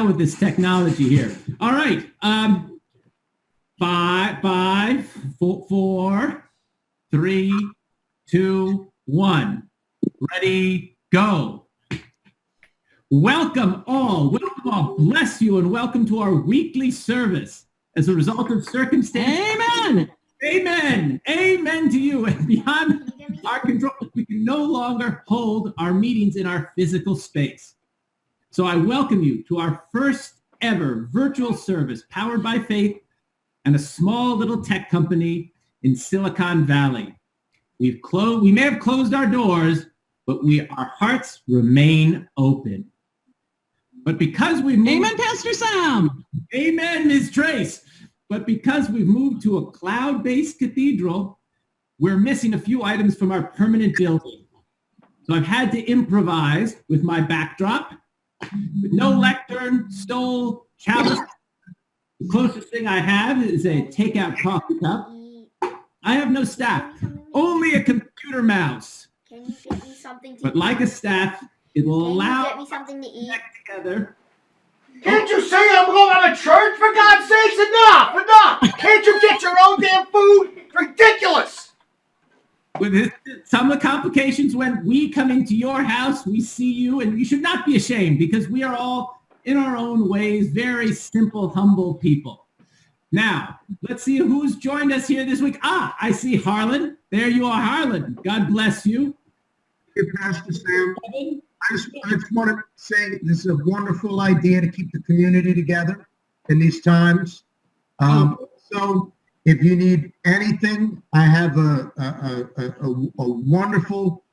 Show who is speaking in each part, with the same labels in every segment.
Speaker 1: hell with this technology here. All right. Five, four, three, two, one. Ready, go. Welcome all. Bless you and welcome to our weekly service. As a result of circumstance.
Speaker 2: Amen.
Speaker 1: Amen. Amen to you. And beyond our control, we can no longer hold our meetings in our physical space. So I welcome you to our first ever virtual service powered by faith and a small little tech company in Silicon Valley. We may have closed our doors, but our hearts remain open. But because we've moved...
Speaker 2: Amen, Pastor Sam.
Speaker 1: Amen, Ms. Trace. But because we've moved to a cloud-based cathedral, we're missing a few items from our permanent building. So I've had to improvise with my backdrop. With no lectern, stole, chalice. The closest thing I have is a takeout coffee cup. I have no staff, only a computer mouse.
Speaker 3: Can you get me something to
Speaker 1: But like a staff, it will allow
Speaker 3: get me something to eat?
Speaker 1: together.
Speaker 4: Can't you say I'm going to church, for God's sakes? Enough! Can't you get your own damn food? It's ridiculous!
Speaker 1: With some of the complications when we come into your house, we see you, and you should not be ashamed because we are all, in our own ways, very simple, humble people. Now, let's see who's joined us here this week. I see Harlan. There you are, Harlan. God bless you.
Speaker 5: Hey, Pastor Sam. I just want to say this is a wonderful idea to keep the community together in these times. So if you need anything, I have a wonderful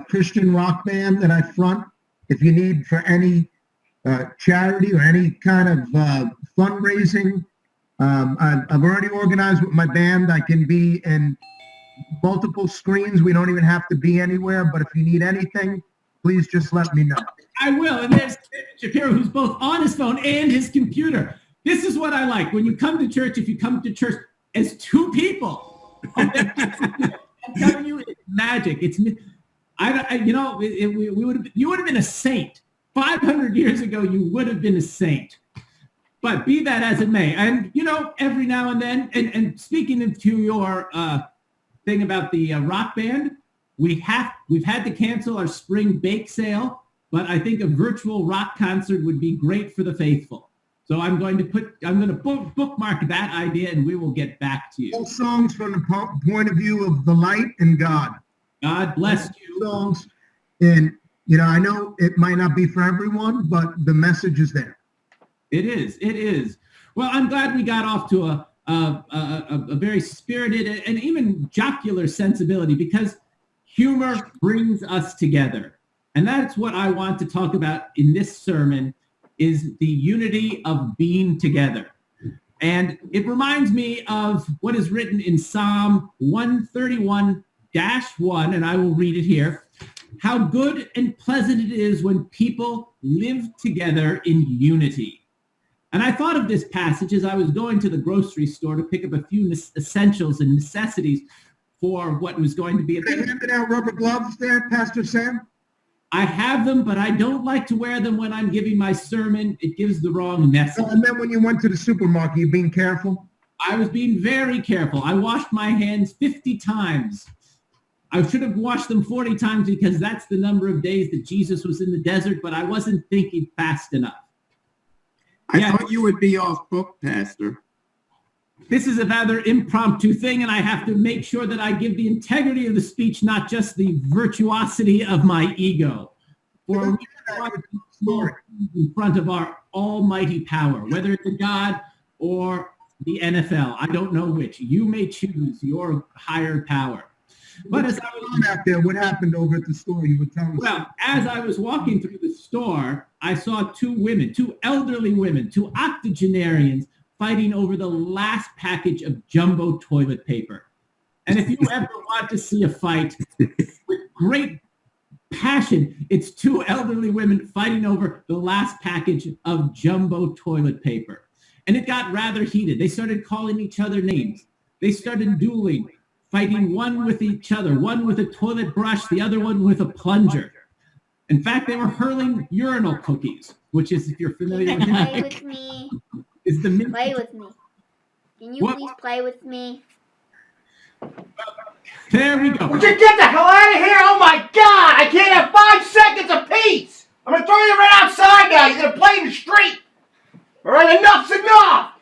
Speaker 5: Christian rock band that I front. If you need for any charity or any kind of fundraising, I've already organized with my band. I can be in multiple screens. We don't even have to be anywhere, but if you need anything, please just let me know.
Speaker 1: I will. And there's Shapiro, who's both on his phone and his computer. This is what I like. When you come to church, if you come to church as two people, I'm telling you, it's magic. You would have been a saint. 500 years ago, you would have been a saint. But be that as it may. And, every now and then, and speaking to your thing about the rock band, we've had to cancel our spring bake sale, but I think a virtual rock concert would be great for the faithful. So I'm going to bookmark that idea, and we will get back to you.
Speaker 5: All songs from the point of view of the light and God.
Speaker 1: God bless you.
Speaker 5: Songs, and I know it might not be for everyone, but the message is there.
Speaker 1: It is. Well, I'm glad we got off to a very spirited and even jocular sensibility because humor brings us together. And that's what I want to talk about in this sermon is the unity of being together. And it reminds me of what is written in Psalm 131-1, and I will read it here. How good and pleasant it is when people live together in unity. And I thought of this passage as I was going to the grocery store to pick up a few essentials and necessities for what was going to be a...
Speaker 5: Are you handing out rubber gloves there, Pastor Sam?
Speaker 1: I have them, but I don't like to wear them when I'm giving my sermon. It gives the wrong message.
Speaker 5: And then when you went to the supermarket, you being careful?
Speaker 1: I was being very careful. I washed my hands 50 times. I should have washed them 40 times because that's the number of days that Jesus was in the desert, but I wasn't thinking fast enough.
Speaker 6: I thought you would be off book, Pastor.
Speaker 1: This is a rather impromptu thing, and I have to make sure that I give the integrity of the speech, not just the virtuosity of my ego. For we are in front of our almighty power, whether it's a God or the NFL. I don't know which. You may choose your higher power. But as I was
Speaker 5: out there, what happened over at the store? You were telling us.
Speaker 1: Well, as I was walking through the store, I saw two elderly women, two octogenarians fighting over the last package of jumbo toilet paper. And if you ever want to see a fight with great passion, it's two elderly women fighting over the last package of jumbo toilet paper. And it got rather heated. They started calling each other names. They started dueling, fighting one with each other, one with a toilet brush, the other one with a plunger. In fact, they were hurling urinal cookies. which is, if you're familiar with
Speaker 3: Play
Speaker 1: it,
Speaker 3: with me.
Speaker 1: is the mint.
Speaker 3: Play with me. Can you
Speaker 1: What?
Speaker 3: please play with me?
Speaker 1: There we go.
Speaker 4: Would you get the hell out of here? Oh my God! I can't have 5 seconds apiece! I'm gonna throw you right outside now. You're gonna play in the street. All right, enough's enough.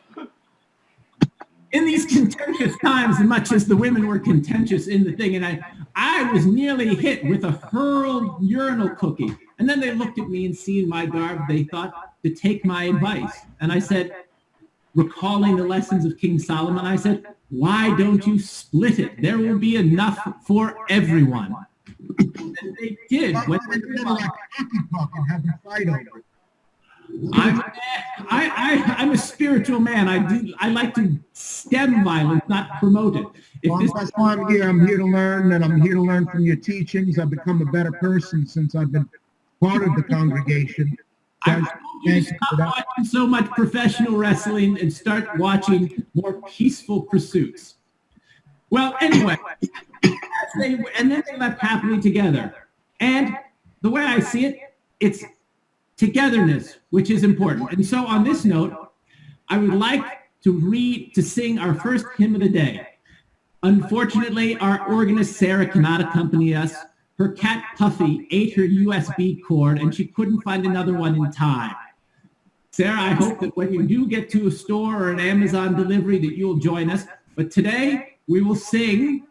Speaker 1: In these contentious times, as much as the women were contentious in the thing, and I was nearly hit with a hurled urinal cookie. And then they looked at me and seeing my garb, they thought to take my advice. And I said, recalling the lessons of King Solomon, I said, why don't you split it? There will be enough for everyone. And they did.
Speaker 5: Why
Speaker 1: When
Speaker 5: don't they like hockey puck and have a fight over it?
Speaker 1: I'm a spiritual man. I like to stem violence, not promote it. If
Speaker 5: Well,
Speaker 1: this,
Speaker 5: that's why I'm here. I'm here to learn, and I'm here to learn from your teachings. I've become a better person since I've been part of the congregation. So
Speaker 1: I told you to
Speaker 5: thank you for
Speaker 1: stop
Speaker 5: that.
Speaker 1: watching so much professional wrestling and start watching more peaceful pursuits. Well, anyway, and then they left happily together. And the way I see it, it's togetherness, which is important. And so on this note, I would like to sing our first hymn of the day. Unfortunately, our organist Sarah cannot accompany us. Her cat Puffy ate her USB cord and she couldn't find another one in time. Sarah, I hope that when you do get to a store or an Amazon delivery that you'll join us. But today we will sing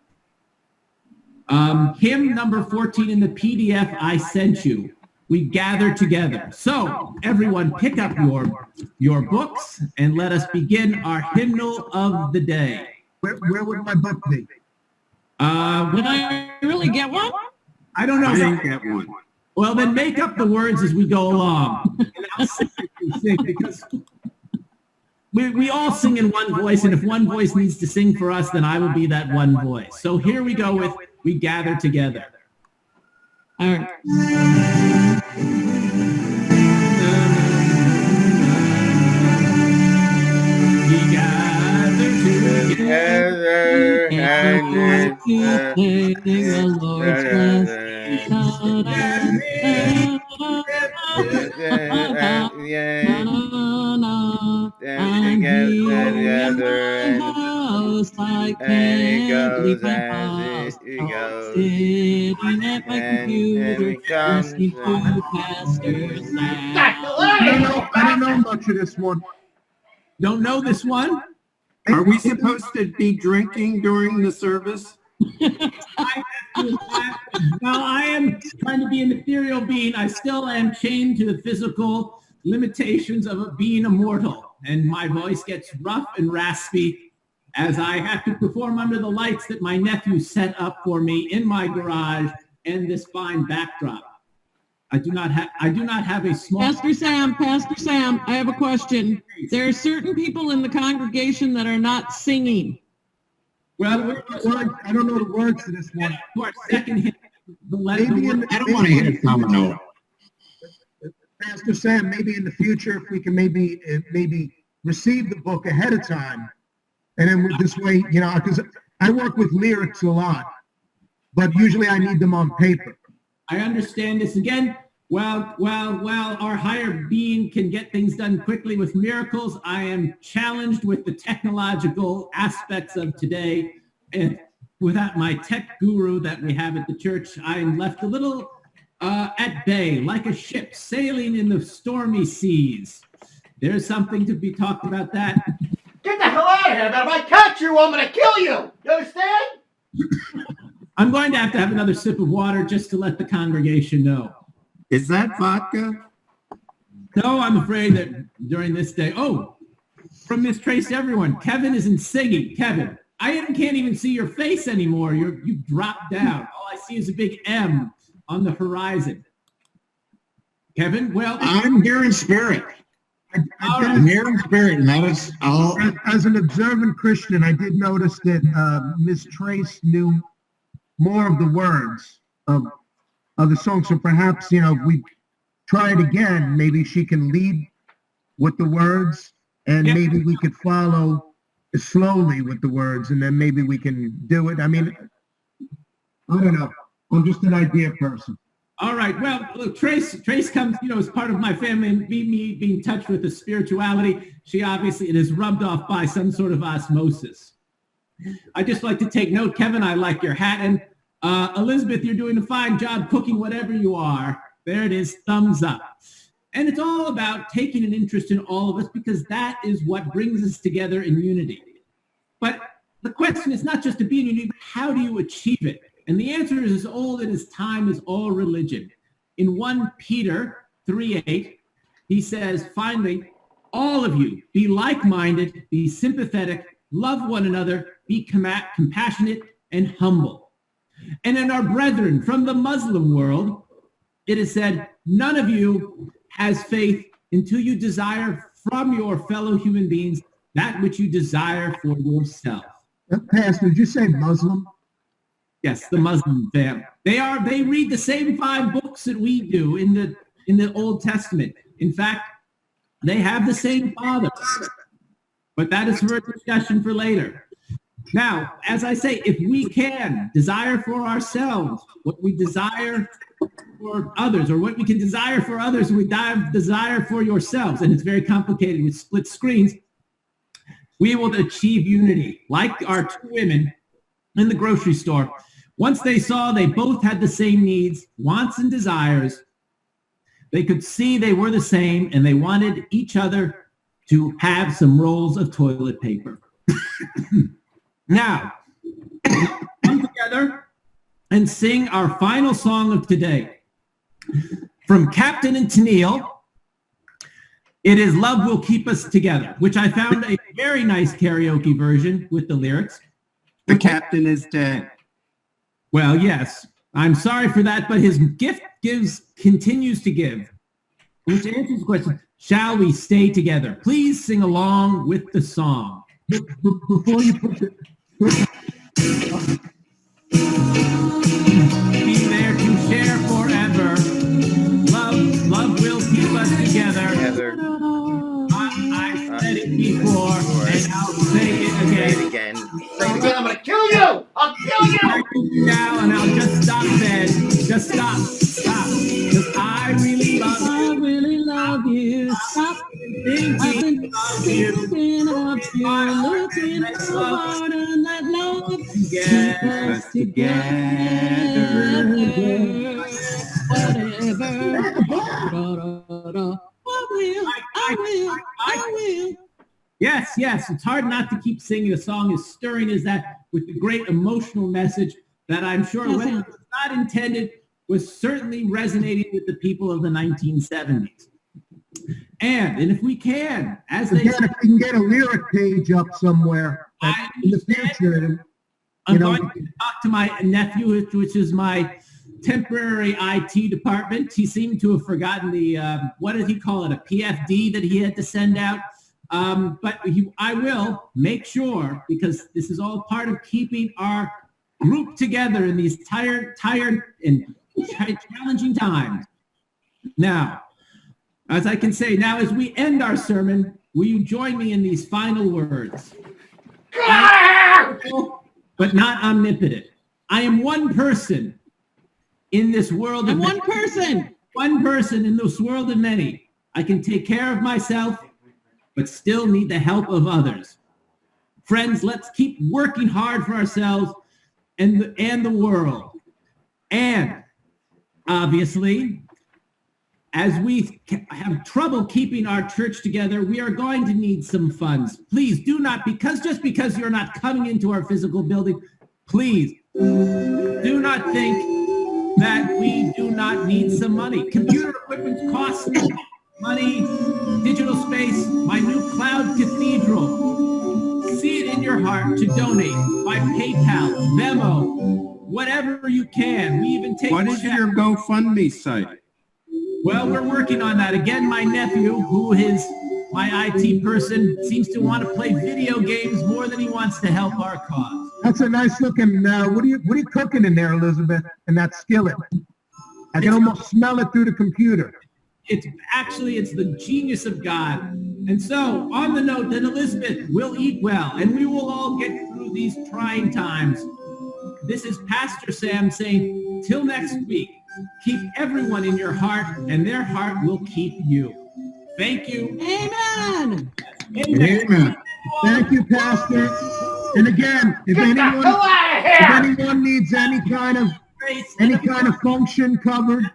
Speaker 1: hymn number 14 in the PDF I sent you. We gather together. So everyone pick up your books and let us begin our hymnal of the day.
Speaker 5: Where would my book be?
Speaker 2: Did I really get one?
Speaker 1: I don't know.
Speaker 6: I didn't get one.
Speaker 1: Well, then make up the words as we go along. And I'll sing as you sing, because we all sing in one voice, and if one voice needs to sing for us, then I will be that one voice. So here we go with We Gather Together.
Speaker 2: All right.
Speaker 1: We gather together.
Speaker 2: And sing the Lord's And here house I can't leave my house. Sitting at my computer, listening to pastors laugh.
Speaker 5: I don't know much of this one.
Speaker 1: Don't know this one?
Speaker 6: Are we supposed to be drinking during the service?
Speaker 1: Well, I am trying to be an ethereal being. I still am chained to the physical limitations of being immortal. And my voice gets rough and raspy as I have to perform under the lights that my nephew set up for me in my garage and this fine backdrop. I do not have a small...
Speaker 2: Pastor Sam, I have a question. There are certain people in the congregation that are not singing.
Speaker 1: Well,
Speaker 5: I don't know the words to this one.
Speaker 1: to our second hymn,
Speaker 6: I don't want to hear Domino.
Speaker 5: Pastor Sam, maybe in the future, if we can maybe receive the book ahead of time, and then this way, because I work with lyrics a lot, but usually I need them on paper.
Speaker 1: I understand this again. While our higher being can get things done quickly with miracles, I am challenged with the technological aspects of today. And without my tech guru that we have at the church, I am left a little at bay, like a ship sailing in the stormy seas. There's something to be talked about that.
Speaker 4: Get the hell out of here! If I catch you, I'm gonna kill you. You understand?
Speaker 1: I'm going to have another sip of water just to let the congregation know.
Speaker 6: Is that vodka?
Speaker 1: No, I'm afraid that during this day, from Miss Trace everyone, Kevin isn't singing. Kevin, I can't even see your face anymore. You dropped down. All I see is a big M on the horizon. Kevin, well,
Speaker 7: I'm here in spirit. I'm here in spirit, and that is all.
Speaker 5: As an observant Christian, I did notice that Miss Trace knew more of the words of the song. So perhaps, if we try it again, maybe she can lead with the words, and maybe we could follow slowly with the words, and then maybe we can do it. I mean, I don't know. I'm just an idea person.
Speaker 1: All right. Well, look, Trace comes, as part of my family, and me being in touch with the spirituality. She obviously, it is rubbed off by some sort of osmosis. I just like to take note, Kevin, I like your hat. And Elizabeth, you're doing a fine job cooking whatever you are. There it is, thumbs up. And it's all about taking an interest in all of us because that is what brings us together in unity. But the question is not just to be in unity, but how do you achieve it? And the answer is as old and as time is all religion. In 1 Peter 3:8, he says, finally, all of you be like-minded, be sympathetic, love one another, be compassionate and humble. And in our brethren from the Muslim world, it is said, none of you has faith until you desire from your fellow human beings that which you desire for yourself.
Speaker 5: Pastor, did you say Muslim?
Speaker 1: Yes, the Muslim family. They read the same 5 books that we do in the Old Testament. In fact, they have the same father. But that is for a discussion for later. Now, as I say, if we can desire for ourselves what we desire for others, or what we can desire for others, we desire for yourselves, and it's very complicated with split screens, we will achieve unity. Like our 2 women in the grocery store. Once they saw they both had the same needs, wants, and desires, they could see they were the same, and they wanted each other to have some rolls of toilet paper. Now, come together and sing our final song of today. From Captain and Tennille, it is Love Will Keep Us Together, which I found a very nice karaoke version with the lyrics.
Speaker 6: The captain is dead.
Speaker 1: Well, yes, I'm sorry for that, but his gift continues to give, which answers the question, shall we stay together? Please sing along with the song.
Speaker 5: Before you put it,
Speaker 1: Be there to share forever. Love will keep us together. I said it before, and I'll say it again.
Speaker 4: Say it again, I'm gonna kill you! I'll kill
Speaker 1: I
Speaker 4: you!
Speaker 1: can now, and I'll just stop then. Just stop. Because I really love you.
Speaker 2: I really love you. Stop
Speaker 1: Thinking of you.
Speaker 2: thinking of you. Looking so hard and that love keep us together. Whatever. I will.
Speaker 1: Yes. It's hard not to keep singing a song as stirring as that, with the great emotional message that I'm sure,
Speaker 2: Yes,
Speaker 1: whether it was not intended, was certainly resonating with the people of the 1970s. And if we can, as they
Speaker 5: again,
Speaker 1: said,
Speaker 5: if we can get a lyric page up somewhere in the future,
Speaker 1: I'm
Speaker 5: you know,
Speaker 1: going to talk to my nephew, which is my temporary IT department. He seemed to have forgotten the, what did he call it, a PFD that he had to send out. But I will make sure, because this is all part of keeping our group together in these tired and challenging times. Now, as I can say, now as we end our sermon, will you join me in these final words? But not omnipotent. I am one person in this world of
Speaker 2: I'm one person.
Speaker 1: One person in this world of many. I can take care of myself, but still need the help of others. Friends, let's keep working hard for ourselves and the world. And obviously, as we have trouble keeping our church together, we are going to need some funds. Please do not, just because you're not coming into our physical building, please do not think that we do not need some money. Computer equipment costs money, digital space, my new cloud cathedral. See it in your heart to donate by PayPal, Venmo, whatever you can. We even take
Speaker 6: What is your GoFundMe site?
Speaker 1: Well, we're working on that. Again, my nephew, who is my IT person, seems to want to play video games more than he wants to help our cause.
Speaker 5: that's a nice looking, what are you cooking in there, Elizabeth, in that skillet? I can almost smell it through the computer.
Speaker 1: It's the genius of God. And so, on the note that Elizabeth will eat well, and we will all get through these trying times, this is Pastor Sam saying, till next week, keep everyone in your heart, and their heart will keep you. Thank you.
Speaker 2: Amen.
Speaker 7: Amen.
Speaker 5: Thank you, Pastor. And again, if
Speaker 4: Get the hell out of here!
Speaker 5: anyone needs any kind of function covered,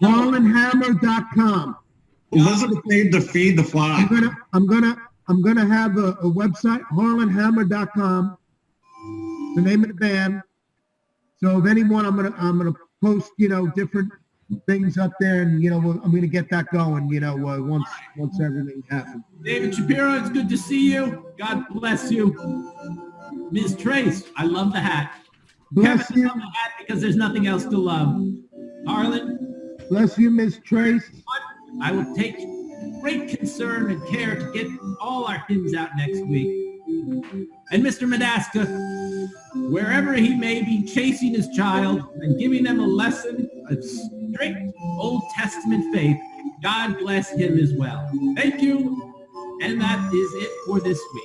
Speaker 5: harlandhammer.com.
Speaker 7: Elizabeth made to feed the flock.
Speaker 5: I'm gonna have a website, harlandhammer.com, the name of the band. So if anyone, I'm gonna post, different things up there, and I'm gonna get that going, once everything happens.
Speaker 1: David Shapiro, it's good to see you. God bless you. Ms. Trace, I love the hat.
Speaker 5: Bless
Speaker 1: Kevin, I
Speaker 5: you.
Speaker 1: love the hat because there's nothing else to love. Harlan,
Speaker 5: Bless you, Miss Trace.
Speaker 1: I will take great concern and care to get all our hymns out next week. And Mr. Madaska, wherever he may be chasing his child and giving them a lesson of strict Old Testament faith, God bless him as well. Thank you. And that is it for this week.